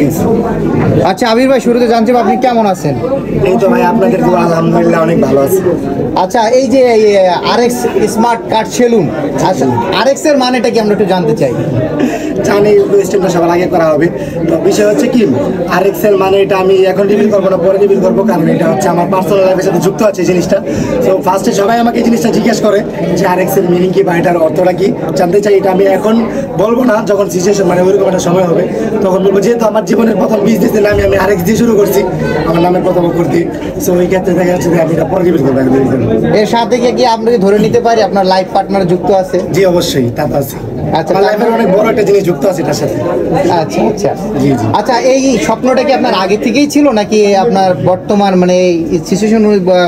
গেছে। আচ্ছা আবির ভাই, শুরুতে জানতে চাই আপনি কেমন আছেন? এই তো ভাই আপনাদের দোয়া, আলহামদুলিল্লাহ অনেক ভালো আছি। আচ্ছা, এই যে আরএক্স স্মার্ট কাট সেলুন, আচ্ছা আরএক্স এর মানেটা কি আমরা একটু জানতে চাই। জানি কোয়েশ্চেনটা সবার আগে করা হবে। তো বিষয় হচ্ছে কি, আরএক্স এর মানে এটা আমি এখন রিভিল করবো না, পরে রিভিল করবো, কারণ এটা হচ্ছে আমার পার্সোনাল লাইফের সাথে যুক্ত আছে এই জিনিসটা। তো ফার্স্টে সবাই আমাকে এই জিনিসটা জিজ্ঞেস করে যে আরএক্স এর মিনিং কি বা এটার অর্থটা কি জানতে চাই। এটা আমি এখন বলবো না, যখন সিচুয়েশন মানে ওইরকম একটা সময় হবে তখন বলবো। যেহেতু আমার জীবনের প্রথম বিজনেসের নামে আমি আরএক্স দিয়ে শুরু করছি, আমার নামের প্রথম করতে। সো ওই ক্ষেত্রে দেখা যাচ্ছে যে আমি এটা পরে রিভিল করবো। এর সাথে কি আমরা ধরে নিতে পারি আপনার লাইফ পার্টনার যুক্ত আছে? জি অবশ্যই, তা তো আছে। আচ্ছা, আমার লাইফের অনেক বড় একটা জিনিস যুক্ত আছে এটার সাথে। আচ্ছা আচ্ছা জি জি। আচ্ছা, এই স্বপ্নটা কি আপনার আগে থেকেই ছিল নাকি আপনার বর্তমান মানে সিচুয়েশন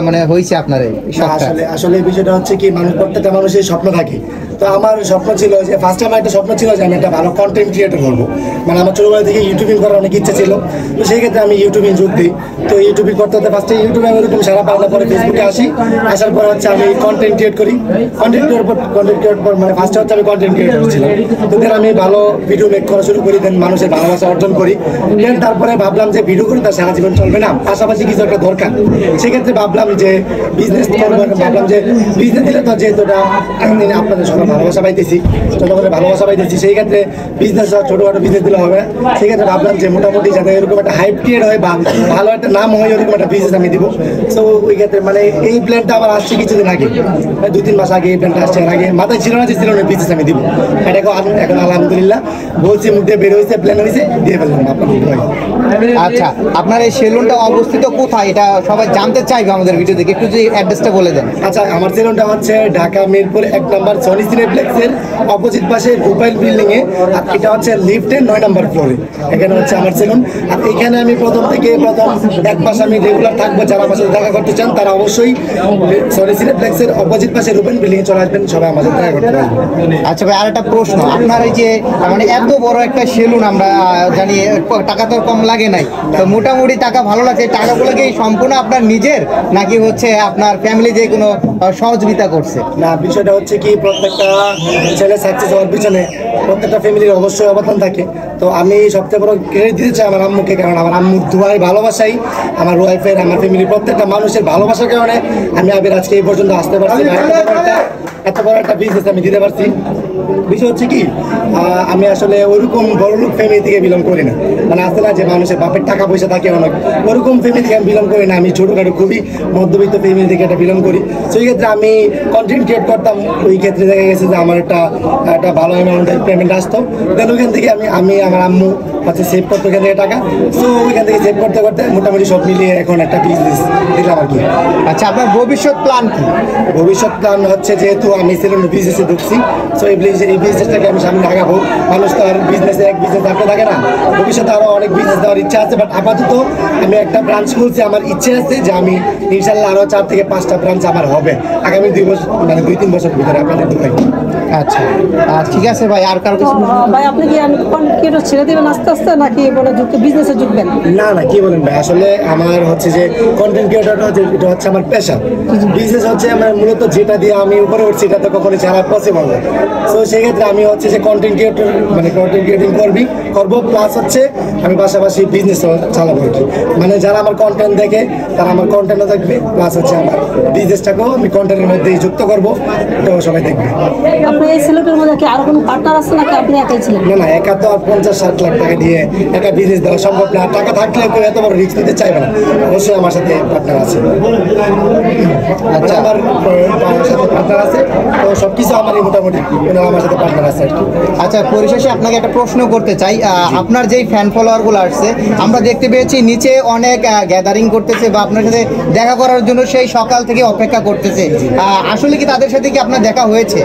মানে হয়েছে আপনার এই শখটা? আসলে এই বিষয়টা হচ্ছে কি, প্রত্যেকটা মানুষের স্বপ্ন থাকে। তো আমার স্বপ্ন ছিল যে ফার্স্টে আমার একটা স্বপ্ন ছিল যে আমি একটা ভালো কন্টেন্ট ক্রিয়েটর করবো। মানে আমার ছোটবেলা থেকে ইউটিউবিং করার অনেক ইচ্ছা ছিল। তো সেই ক্ষেত্রে আমি ইউটিউবিং যোগ দিই। তো ইউটিউবিং করতে হতে ফার্স্টে ইউটিউবে আমি এরকম সারা পাওয়ার পরে ফেসবুকে আসি। আসার পর হচ্ছে আমি কন্টেন্ট ক্রিয়েট করি। কন্টেন্ট ক্রিয়েট পর মানে ফার্স্টে হচ্ছে আমি কন্টেন্ট ক্রিয়েটর ছিলাম। তো দেন আমি ভালো ভিডিও মেক করা শুরু করি, দেন মানুষের ভালোবাসা অর্জন করি। দেন তারপরে ভাবলাম যে ভিডিও করে তার সারা জীবন চলবে না, পাশাপাশি কিছু একটা দরকার। সেক্ষেত্রে ভাবলাম যে বিজনেস করবো। ভাবলাম যে বিজনেস দিলে তো যেহেতু এটা আপনাদের সবাই ভালোবাসা পাইতেছি, জনগণের ভালোবাসা পাইতেছি, সেই ক্ষেত্রে বিজনেস ছোটখাটো বিজনেস দিলে হবে না। সেই ক্ষেত্রে ভাবলাম যে মোটামুটি যাতে এরকম একটা হাইপ ক্রিয়েট হয় বা ভালো একটা নাম হয়, এরকম একটা বিজনেস আমি দিব। সো ওই ক্ষেত্রে মানে এই প্ল্যানটা আমার আসছে কিছুদিন আগে, 2-3 মাস আগে এই প্ল্যানটা আসছে। এর আগে মাথায় ছিল না যে ছিল না বিজনেস আমি দিব। এটা এখন আলহামদুলিল্লাহ বলছি, মুখে বের হয়েছে, প্ল্যান হয়েছে, দিয়ে ফেললাম আপনার। আচ্ছা, আপনার এই সেলুনটা অবস্থিত কোথায় এটা সবাই জানতে চাইবে আমাদের ভিডিও দেখে, একটু যদি অ্যাড্রেসটা বলে দেন। আচ্ছা, আমার সেলুনটা হচ্ছে ঢাকা মিরপুর 1 নম্বর সনি সিনেপ্লেক্সের অপোজিট পাশে রুপাইল বিল্ডিং এ। আর এটা হচ্ছে লিফটের 9 নম্বর ফ্লোরে। এখানে হচ্ছে আমার সেলুন। আর এখানে আমি প্রথম 1 মাস আমি রেগুলার থাকবো। যারা আমার সাথে দেখা করতে চান তারা অবশ্যই সনি সিনেপ্লেক্সের অপোজিট পাশে রুপাইল বিল্ডিং এ চলে আসবেন, সবাই আমাদের দেখা করতে পারবেন। আচ্ছা ভাই, আর একটা প্রশ্ন, আপনার এই যে মানে এত বড় একটা সেলুন, আমরা জানি টাকা তো কম লাগে নাই, তো মোটামুটি টাকা ভালো লাগছে, টাকাগুলো কি সম্পূর্ণ আপনার নিজের নাকি হচ্ছে আপনার ফ্যামিলি যে কোনো সহযোগিতা করছে? না, বিষয়টা হচ্ছে কি, প্রত্যেকটা ছেলে সাকসেস হওয়ার পিছনে প্রত্যেকটা ফ্যামিলির অবশ্যই অবদান থাকে। তো আমি সবথেকে বড় ক্রেডিট দিতে চাই আমার আম্মুকে, কারণ আমার আম্মুর দুয়ায় ভালোবাসাই, আমার ওয়াইফের, আমার ফ্যামিলির প্রত্যেকটা মানুষের ভালোবাসার কারণে আমি আবির আজকে এই পর্যন্ত আসতে পারছি। এত বড় একটা বিজনেস আমি দিতে পারছি। বিষয় হচ্ছে কি, আমি আসলে ওরকম বড়লোক ফ্যামিলি থেকে বিলং করি না। মানে আসতে না যে মানুষের বাপের টাকা পয়সা থাকে অনেক, ওরকম ফ্যামিলি থেকে আমি বিলং করি না। আমি ছোটোখাটো খুবই মধ্যবিত্ত ফ্যামিলি থেকে এটা বিলং করি। সেই ক্ষেত্রে আমি কন্টেন্ট ক্রিয়েট করতাম। ওই ক্ষেত্রে দেখা গেছে যে আমার একটা ভালো অ্যামাউন্টের পেমেন্ট আসতো। দেন ওইখান থেকে আমি আমার আম্মু হচ্ছে সেভ করতে ওইখান থেকে টাকা। সো ওইখান থেকে সেভ করতে করতে মোটামুটি সব মিলিয়ে এখন একটা বিজনেস দিলাম আর কি। আচ্ছা, আপনার ভবিষ্যৎ প্ল্যান কি? ভবিষ্যৎ প্ল্যান হচ্ছে, যেহেতু আমি সেলুনের বিজনেসে ঢুকছি, সো এই বিজনেসটাকে আমি সামনে আগাবো। মানুষ তো আর বিজনেসে এক বিজনেস থাকতে থাকে না, ভবিষ্যতে আরও অনেক বিজনেস দেওয়ার ইচ্ছা আছে। বাট আপাতত আমি একটা ব্রাঞ্চ খুলছি। আমার ইচ্ছে আছে যে আমি ইনশাল্লাহ আরও 4 থেকে 5টা ব্রাঞ্চ আমার হবে আগামী 2 বছর, মানে 2-3 বছর ভিতরে আপনাদের দুবাই। আচ্ছা, ঠিক আছে ভাই, আর কারো কিছু? ভাই আপনি কি কন্টেন্ট ছেড়ে দেবেন আস্তে আস্তে নাকি বলে বিজনেসে যুক্তবেন? না না, কি বলেন ভাই, আসলে আমার হচ্ছে যে কন্টেন্ট ক্রিয়েটরটা এটা হচ্ছে আমার পেশা। বিজনেস হচ্ছে আমার মূলত যেটা দিয়ে আমি উপরে উঠছি, এটা তো কখনো ছাড়া পসিবল না। সো সেক্ষেত্রে আমি হচ্ছে যে কন্টেন্ট ক্রিয়েটর মানে কন্টেন্ট ক্রিয়েটিং করবো, প্লাস হচ্ছে আমি পাশাপাশি বিজনেস চালাবো আর কি। মানে যারা আমার কন্টেন্ট দেখে তারা আমার কন্টেন্টও দেখবে, প্লাস হচ্ছে আমার বিজনেসটাকেও আমি কন্টেন্টের মধ্যেই যুক্ত করবো, এটাও সবাই দেখবে। আপনি এই সেলুনের মধ্যে কি আরো কোনো পার্টনার আছে নাকি আপনি একাই ছিলেন? না না, একা তো আর 50-60 লাখ টাকা দিয়ে একা বিজনেস দেওয়া সম্ভব না। টাকা থাকলে কেউ এত বড় রিস্ক নিতে চাইবে না। অবশ্যই আমার সাথে পার্টনার আছে। আচ্ছা, আমার সাথে পার্টনার আছে, তো সবকিছু আমারই মোটামুটি আমার সাথে পার্টনার আছে আর কি। আচ্ছা, পরিশেষে আপনাকে একটা প্রশ্ন করতে চাই। আপনার যেই ফ্যান ফলোয়ারগুলো আসছে, আমরা দেখতে পেয়েছি নিচে অনেক গ্যাদারিং করতেছে বা আপনার সাথে দেখা করার জন্য সেই সকাল থেকে অপেক্ষা করতেছে। আসলে কি তাদের সাথে কি আপনার দেখা হয়েছে?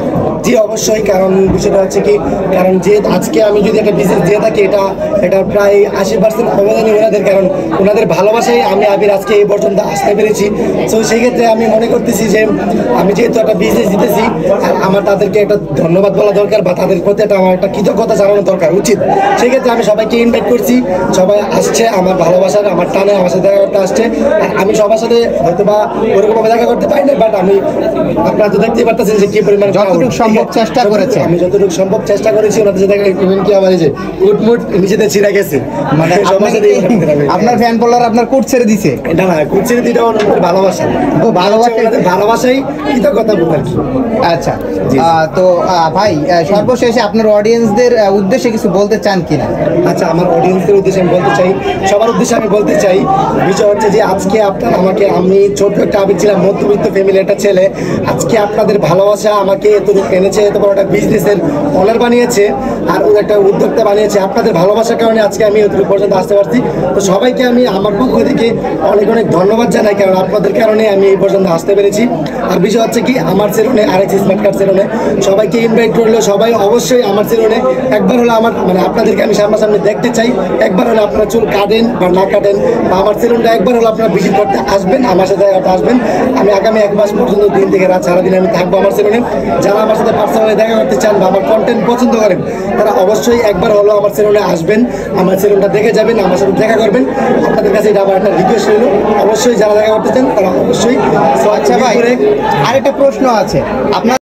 জি অবশ্যই, কারণ বিষয়টা হচ্ছে কি, কারণ যে আজকে আমি যদি একটা বিজনেস দিয়ে থাকি, এটা প্রায় 80% অবদানই ওনাদের, কারণ ওনাদের ভালোবাসায় আমি আবির আজকে এই পর্যন্ত আসতে পেরেছি। সো সেই ক্ষেত্রে আমি মনে করতেছি যে আমি যেহেতু একটা বিজনেস দিতেছি, আর আমার তাদেরকে একটা ধন্যবাদ বলা দরকার বা তাদের প্রতি আমার একটা কৃতজ্ঞতা জানানো দরকার উচিত। সেই ক্ষেত্রে আমি সবাইকে ইনভাইট করছি, সবাই আসছে আমার ভালোবাসার, আমার টানে আমার সাথে দেখা করতে আসছে। আর আমি সবার সাথে হয়তো বা ওরকমভাবে দেখা করতে পারি না, বাট আমি আপনারা তো দেখতেই পারতেছেন যে কি পরিমাণ যতটুকু সম্ভব সম্ভব চেষ্টা করেছেন। আমি যতটুকু সম্ভব চেষ্টা করেছি ওনাদের সাথে ইভেন কি আমার এই যে কুটমুট নিজেতে ছিঁড়ে গেছে, মানে সবার সাথে আপনার ফ্যান ফলোয়ার আপনার কোট ছেড়ে দিছে। এটা না কুচির দিটা ওনাদের ভালোবাসা, ও, ভালোবাসা। ওনাদের ভালোবাসাই কৃতজ্ঞতা বলতে আর কি। আচ্ছা, তো ভাই সর্বশেষে আপনার অডিয়েন্সদের উদ্দেশ্যে কিছু বলতে চান কিনা? আচ্ছা, আমার অডিয়েন্সের উদ্দেশ্যে আমি বলতে চাই, সবার উদ্দেশ্যে আমি বলতে চাই, বিষয় হচ্ছে যে আজকে আপনার আমাকে, আমি ছোট্ট একটা আমি ছিলাম মধ্যবিত্ত ফ্যামিলি একটা ছেলে, আজকে আপনাদের ভালোবাসা আমাকে এতটুকু এনেছে, এত বড় একটা বিজনেসের অনার বানিয়েছে আর ওর একটা উদ্যোক্তা বানিয়েছে। আপনাদের ভালোবাসার কারণে আজকে আমি এতটুকু পর্যন্ত আসতে পারছি। তো সবাইকে আমি আমার পক্ষ থেকে অনেক অনেক ধন্যবাদ জানাই, কারণ আপনাদের কারণে আমি এই পর্যন্ত আসতে পেরেছি। আর বিষয় হচ্ছে কি, আমার সেলুনে আরেক স্মার্ট কার্ড সেলুনে সবাইকে ইনভাইট করলো, সবাই অবশ্যই আমার সেলুনে একবার হলে আমার মানে আপনাদেরকে আমি সামনাসামনি দেখতে চাই, একবার হলে আপনারা চুল কাটেন বা না কাটেন বা আমার সেলুনটা একবার হলে আপনারা ভিজিট করতে আসবেন, আমার সাথে আসবেন। আমি আগামী 1 মাস পর্যন্ত দিন থেকে রাত সারাদিন আমি থাকবো আমার সেলুনে। যারা আমার সাথে পার্সোনালি দেখা করতে চান বা আমার কন্টেন্ট পছন্দ করেন, তারা অবশ্যই একবার হলেও আমার সেলুনে আসবেন, আমার সেলুনটা দেখে যাবেন, আমার সাথে দেখা করবেন। আপনাদের কাছে এটা আমার একটা রিকোয়েস্ট রইল, অবশ্যই যারা দেখা করতে চান তারা অবশ্যই। আচ্ছা ভাই, আরেকটা প্রশ্ন আছে আপনার